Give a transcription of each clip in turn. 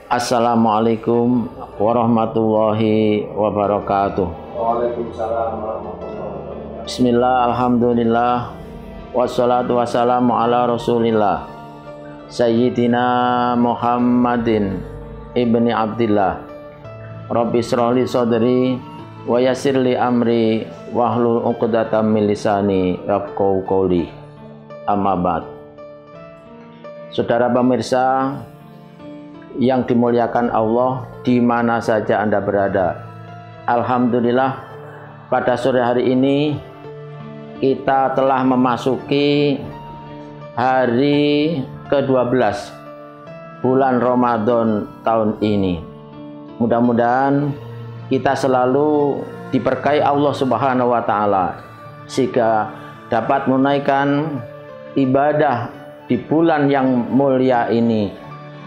Assalamualaikum warahmatullahi wabarakatuh. Waalaikumsalam warahmatullahi wabarakatuh. Bismillah, alhamdulillah, wassalatu wassalamu ala rasulillah Sayyidina Muhammadin ibni Abdillah. Rabbi shrahli sadri wa yassirli amri wahlul 'uqdatam min lisani yafqahu qawli. Amma ba'd. Saudara pemirsa yang dimuliakan Allah di mana saja Anda berada, alhamdulillah pada sore hari ini kita telah memasuki hari ke-12 bulan Ramadan tahun ini. Mudah-mudahan kita selalu diberkahi Allah Subhanahu wa taala sehingga dapat menunaikan ibadah di bulan yang mulia ini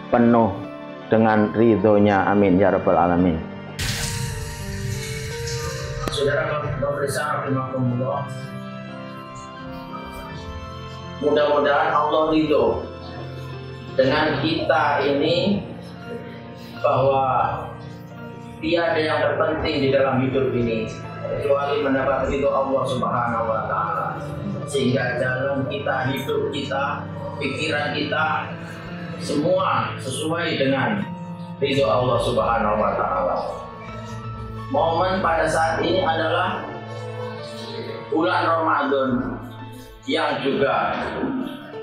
penuh dengan ridhonya. Amin ya rabbal alamin. Saudara pemirsa rahimakumullah, mudah-mudahan Allah ridho dengan kita ini, bahwa tiada yang terpenting di dalam hidup ini kecuali mendapat ridho Allah Subhanahu wa taala, sehingga jalan kita, hidup kita, pikiran kita semua sesuai dengan ridho Allah Subhanahu wa taala. Momen pada saat ini adalah bulan Ramadan yang juga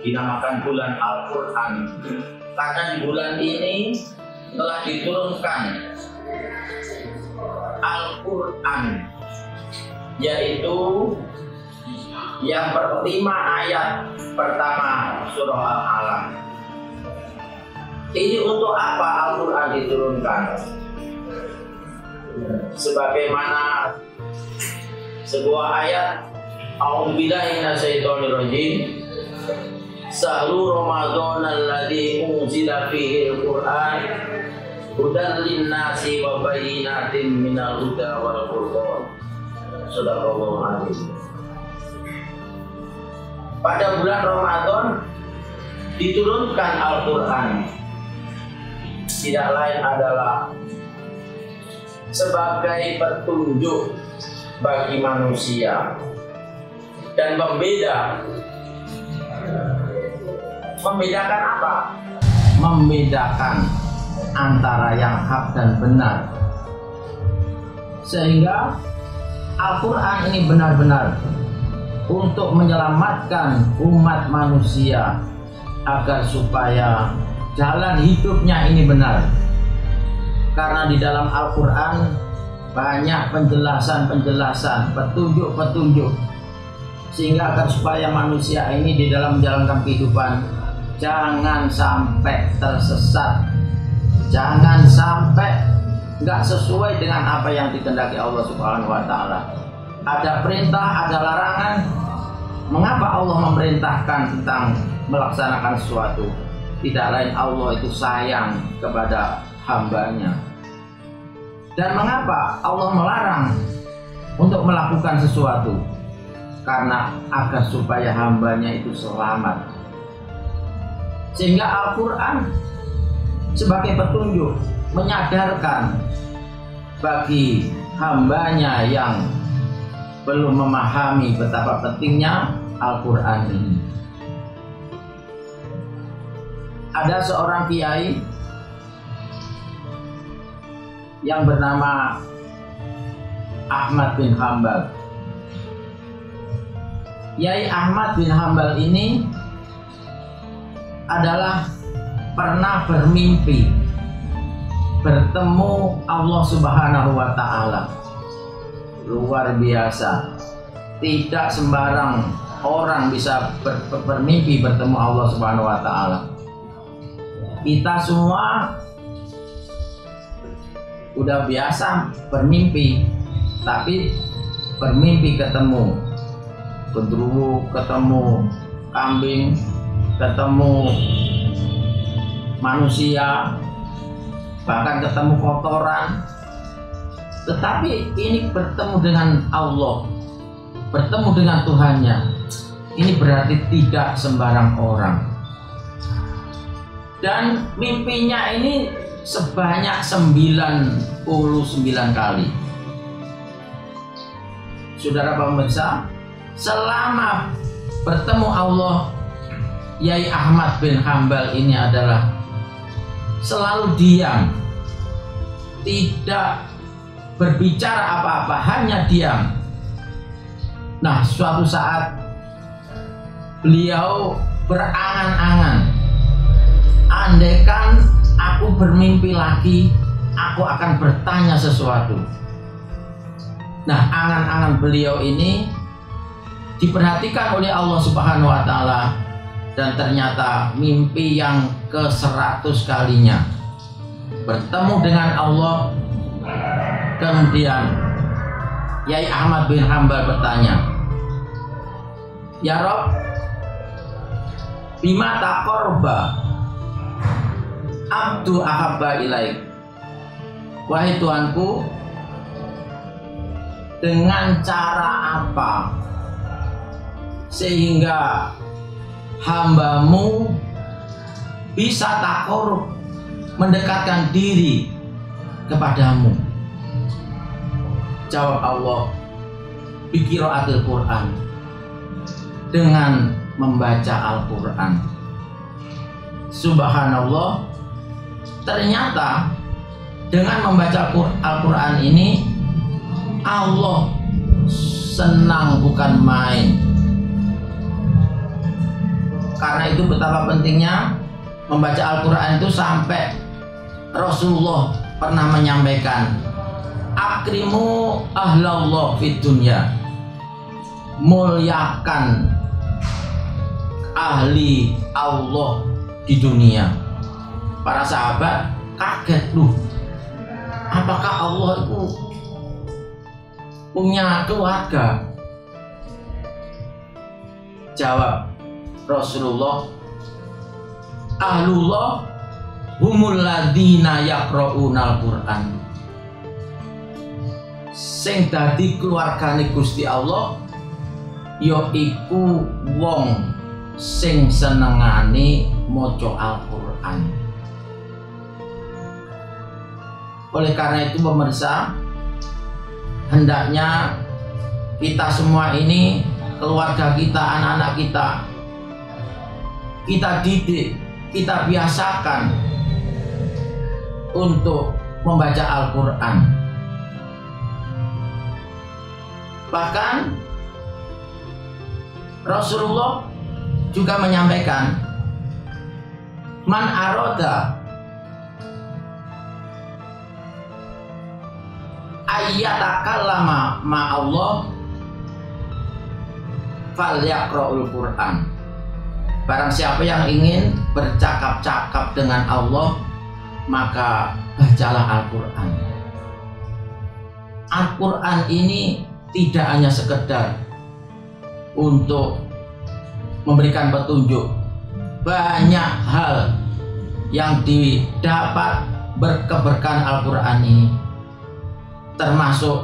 dinamakan bulan Al-Quran, karena di bulan ini telah diturunkan Al-Quran, yaitu yang pertama ayat pertama surah Al-Alaq. Ini untuk apa Al-Quran diturunkan? Sebagaimana sebuah ayat, A'udzubillahi minasyaitonirrajim, Sahru Ramadan alladzi unzila fihi al-Qur'an hudan lin-nasi wa bayyinatin minal huda wal furqan. Shadaqallahu adzim. Pada bulan Ramadan diturunkan Al-Quran, tidak lain adalah sebagai petunjuk bagi manusia dan membedakan apa? Membedakan antara yang hak dan benar, sehingga Al-Quran ini benar-benar untuk menyelamatkan umat manusia agar supaya jalan hidupnya ini benar. Karena di dalam Al-Quran banyak penjelasan-penjelasan, petunjuk-petunjuk, sehingga agar supaya manusia ini di dalam menjalankan kehidupan jangan sampai tersesat, jangan sampai nggak sesuai dengan apa yang dikehendaki Allah Subhanahu wa taala. Ada perintah, ada larangan. Mengapa Allah memerintahkan tentang melaksanakan sesuatu? Tidak lain Allah itu sayang kepada hambanya. Dan mengapa Allah melarang untuk melakukan sesuatu? Karena agar supaya hambanya itu selamat. Sehingga Al-Quran sebagai petunjuk menyadarkan bagi hambanya yang belum memahami betapa pentingnya Al-Quran ini. Ada seorang kiai yang bernama Ahmad bin Hambal. Kiai Ahmad bin Hambal ini adalah pernah bermimpi bertemu Allah Subhanahu wa taala. Luar biasa. Tidak sembarang orang bisa bermimpi bertemu Allah Subhanahu wa taala. Kita semua udah biasa bermimpi, tapi bermimpi ketemu genderuwo, ketemu kambing, ketemu manusia, bahkan ketemu kotoran. Tetapi ini bertemu dengan Allah, bertemu dengan Tuhannya, ini berarti tidak sembarang orang. Dan mimpinya ini sebanyak 99 kali. Saudara pemirsa, selama bertemu Allah, Yai Ahmad bin Hambal ini adalah selalu diam, tidak berbicara apa-apa, hanya diam. Nah, suatu saat beliau berangan-angan, andaikan aku bermimpi lagi, aku akan bertanya sesuatu. Nah, angan-angan beliau ini diperhatikan oleh Allah Subhanahu wa Ta'ala, dan ternyata mimpi yang ke-100 kalinya bertemu dengan Allah. Kemudian Yai Ahmad bin Hambal bertanya, "Ya Rob, bima taqarraba abdu ahabba ilaik." Wahai Tuanku, dengan cara apa sehingga hambamu bisa taqarrub, mendekatkan diri kepadamu? Jawab Allah, bi qiraatil Quran, dengan membaca Al-Quran. Subhanallah, ternyata dengan membaca Al-Quran ini Allah senang bukan main. Karena itu betapa pentingnya membaca Al-Quran itu, sampai Rasulullah pernah menyampaikan, akrimu ahlallah fid dunya, muliakan ahli Allah di dunia. Para sahabat kaget, loh, apakah Allah itu punya keluarga? Jawab Rasulullah, ahlullah humul ladina yaqra'unal Qur'an. Sing dadi keluargane Gusti Allah yaiku wong sing senengane maca Al-Qur'an. Oleh karena itu pemirsa, hendaknya kita semua ini, keluarga kita, anak-anak kita didik, kita biasakan untuk membaca Al-Quran. Bahkan Rasulullah juga menyampaikan, man aroda ayyatakallama ma'allah falyaqra'ul Qur'an. Barang siapa yang ingin bercakap-cakap dengan Allah, maka bacalah Al-Quran. Al-Quran ini tidak hanya sekedar untuk memberikan petunjuk, banyak hal yang didapat berkeberkahan Al-Quran ini. Termasuk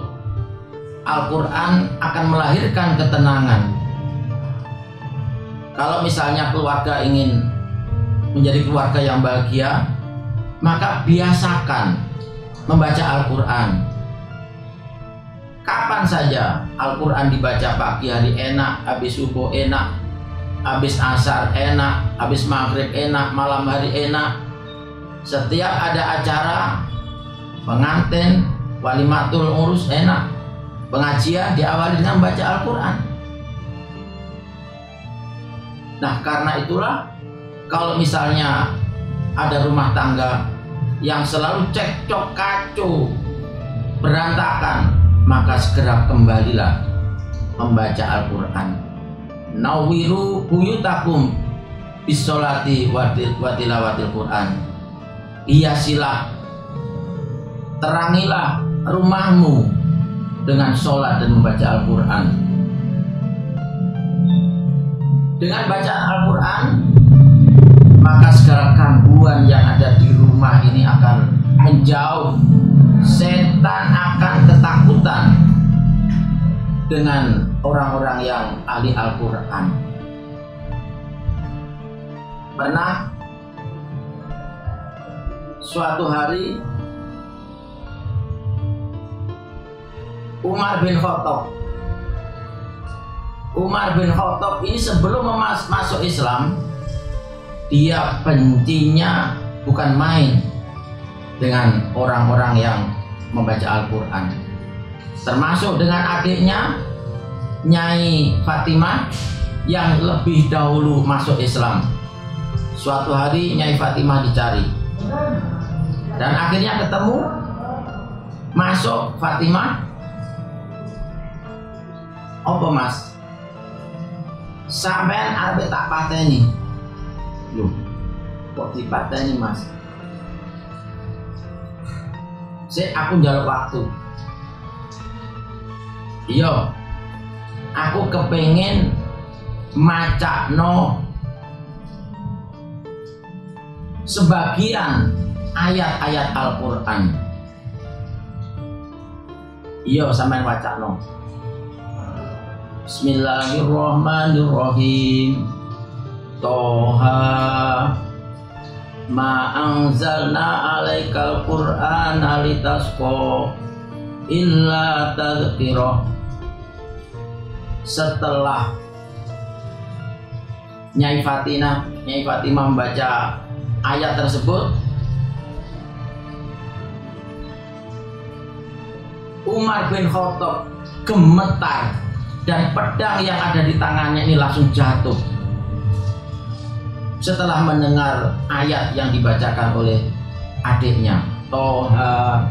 Al-Quran akan melahirkan ketenangan. Kalau misalnya keluarga ingin menjadi keluarga yang bahagia, maka biasakan membaca Al-Quran. Kapan saja Al-Quran dibaca, pagi hari enak, habis subuh enak, habis asar enak, habis maghrib enak, malam hari enak. Setiap ada acara pengantin, walimatul urus enak, pengajian diawali dengan baca Al-Quran. Nah, karena itulah kalau misalnya ada rumah tangga yang selalu cekcok kacau, berantakan, maka segera kembalilah membaca Al-Quran. Nawiru buyutakum bisolati watilawatil Quran. Hiasilah, terangilah rumahmu dengan sholat dan membaca Al-Quran. Dengan bacaan Al-Quran, maka segala gangguan yang ada di rumah ini akan menjauh. Setan akan ketakutan dengan orang-orang yang ahli Al-Quran. Pernah suatu hari Umar bin Khattab ini sebelum masuk Islam, dia bencinya bukan main dengan orang-orang yang membaca Al-Quran, termasuk dengan adiknya Nyai Fatimah yang lebih dahulu masuk Islam. Suatu hari Nyai Fatimah dicari dan akhirnya ketemu, masuk Fatimah. Apa mas? Sampean arep tak pateni. Loh, kok dipateni mas? Aku njaluk waktu. Iya, aku kepengen macakno sebagian ayat-ayat Al-Quran. Iya, sampean wacakno. Bismillahirrahmanirrahim. Toha ma anzalna alaikal qur'ana litasqa illa tadhkirah. Setelah Nyai Fatimah membaca ayat tersebut, Umar bin Khattab gemetar dan pedang yang ada di tangannya ini langsung jatuh setelah mendengar ayat yang dibacakan oleh adiknya. Toha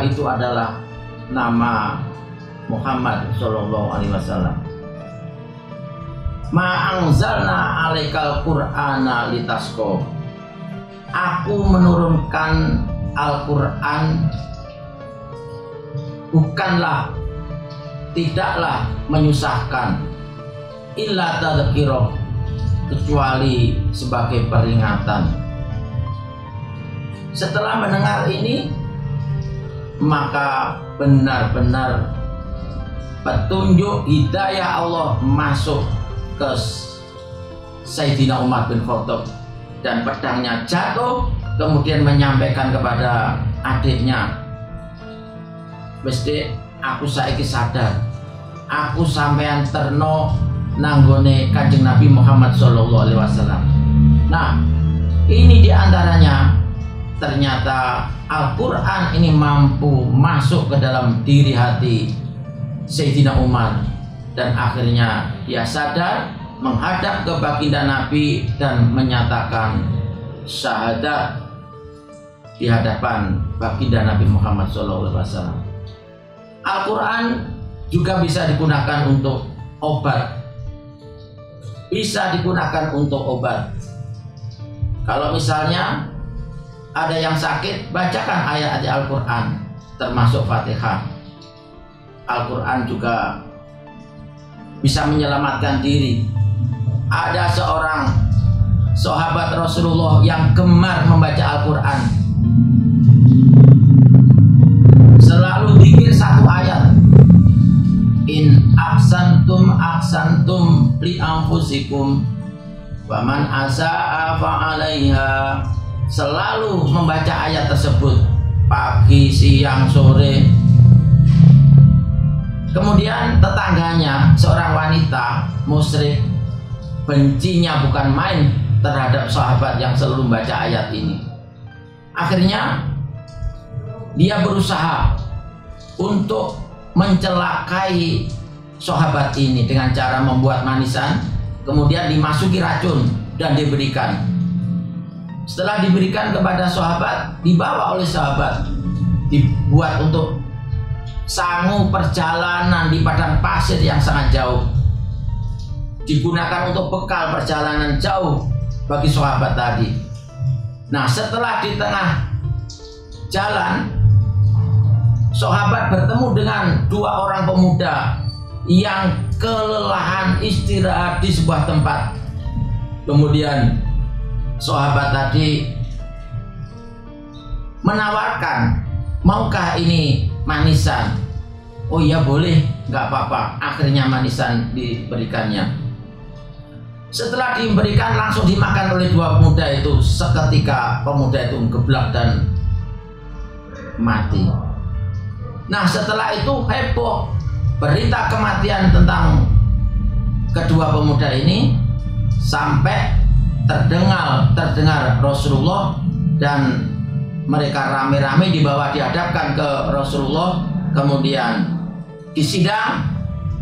itu adalah nama Muhammad Shallallahu Alaihi Wasallam. Ma anzalna alaikal qur'ana litasqa. Aku menurunkan Al-Quran tidaklah menyusahkan, illa tadhkirah, kecuali sebagai peringatan. Setelah mendengar ini, maka benar-benar petunjuk hidayah Allah masuk ke Sayyidina Umar bin Khattab dan pedangnya jatuh, kemudian menyampaikan kepada adiknya, "Wis Dik, aku saiki sadar, aku sampean terno nanggone Kanjeng Nabi Muhammad Shallallahu Alaihi Wasallam." Nah, ini diantaranya ternyata Al-Quran ini mampu masuk ke dalam diri hati Sayyidina Umar, dan akhirnya dia sadar, menghadap ke baginda Nabi dan menyatakan syahadat di hadapan baginda Nabi Muhammad SAW. Al-Quran juga bisa digunakan untuk obat. Bisa digunakan untuk obat. Kalau misalnya ada yang sakit, bacakan ayat-ayat Al-Quran, termasuk Fatihah. Al-Quran juga bisa menyelamatkan diri. Ada seorang sahabat Rasulullah yang gemar membaca Al-Quran, selalu zikir satu ayat, in ahsantum li anfusikum wa man asaa fa 'alaiha. Selalu membaca ayat tersebut pagi, siang, sore. Kemudian tetangganya, seorang wanita musyrik, bencinya bukan main terhadap sahabat yang selalu membaca ayat ini. Akhirnya dia berusaha untuk mencelakai sahabat ini dengan cara membuat manisan, kemudian dimasuki racun dan diberikan. Setelah diberikan kepada sahabat, dibawa oleh sahabat, dibuat untuk sangu perjalanan di padang pasir yang sangat jauh, digunakan untuk bekal perjalanan jauh bagi sahabat tadi. Nah, setelah di tengah jalan, sahabat bertemu dengan dua orang pemuda yang kelelahan istirahat di sebuah tempat. Kemudian sahabat tadi menawarkan, maukah ini manisan? Oh iya boleh, nggak apa-apa. Akhirnya manisan diberikannya. Setelah diberikan langsung dimakan oleh dua pemuda itu. Seketika pemuda itu geblak dan mati. Nah, setelah itu heboh berita kematian tentang kedua pemuda ini sampai terdengar Rasulullah, dan mereka rame-rame dibawa dihadapkan ke Rasulullah, kemudian disidang,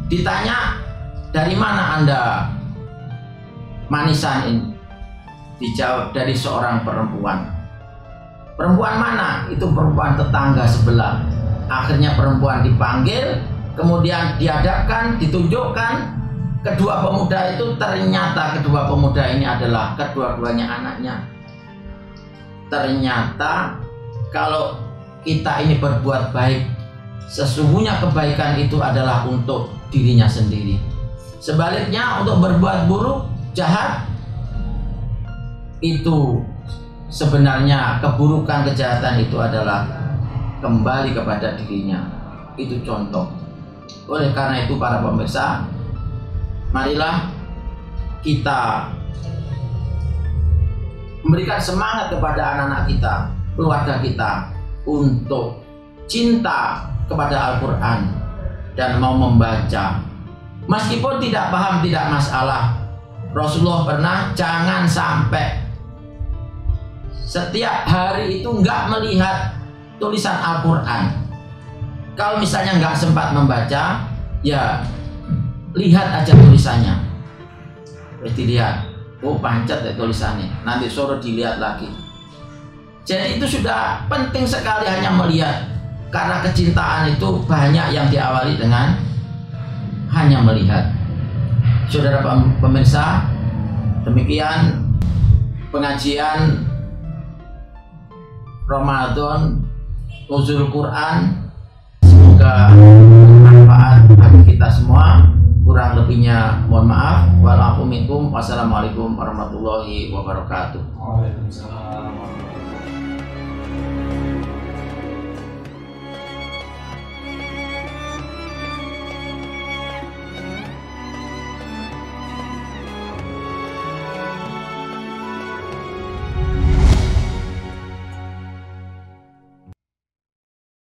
ditanya, dari mana Anda manisan ini? Dijawab, dari seorang perempuan. Perempuan mana? Itu perempuan tetangga sebelah. Akhirnya perempuan dipanggil, kemudian dihadapkan, ditunjukkan kedua pemuda itu. Ternyata kedua pemuda ini adalah kedua-duanya anaknya. Ternyata kalau kita ini berbuat baik, sesungguhnya kebaikan itu adalah untuk dirinya sendiri. Sebaliknya untuk berbuat buruk, jahat, itu sebenarnya keburukan, kejahatan itu adalah kembali kepada dirinya. Itu contoh. Oleh karena itu para pemirsa, marilah kita memberikan semangat kepada anak-anak kita, keluarga kita, untuk cinta kepada Al-Quran dan mau membaca. Meskipun tidak paham, tidak masalah. Rasulullah pernah, jangan sampai setiap hari itu nggak melihat tulisan Al-Quran. Kalau misalnya nggak sempat membaca, ya lihat aja tulisannya. Terus dilihat, oh pancet ya tulisannya, nanti sore dilihat lagi. Jadi itu sudah penting sekali hanya melihat, karena kecintaan itu banyak yang diawali dengan hanya melihat. Saudara pemirsa, demikian pengajian Ramadan Nuzul Quran. Semoga bermanfaat bagi kita semua. Kurang lebihnya mohon maaf. Wassalamualaikum warahmatullahi wabarakatuh. Waalaikumsalam.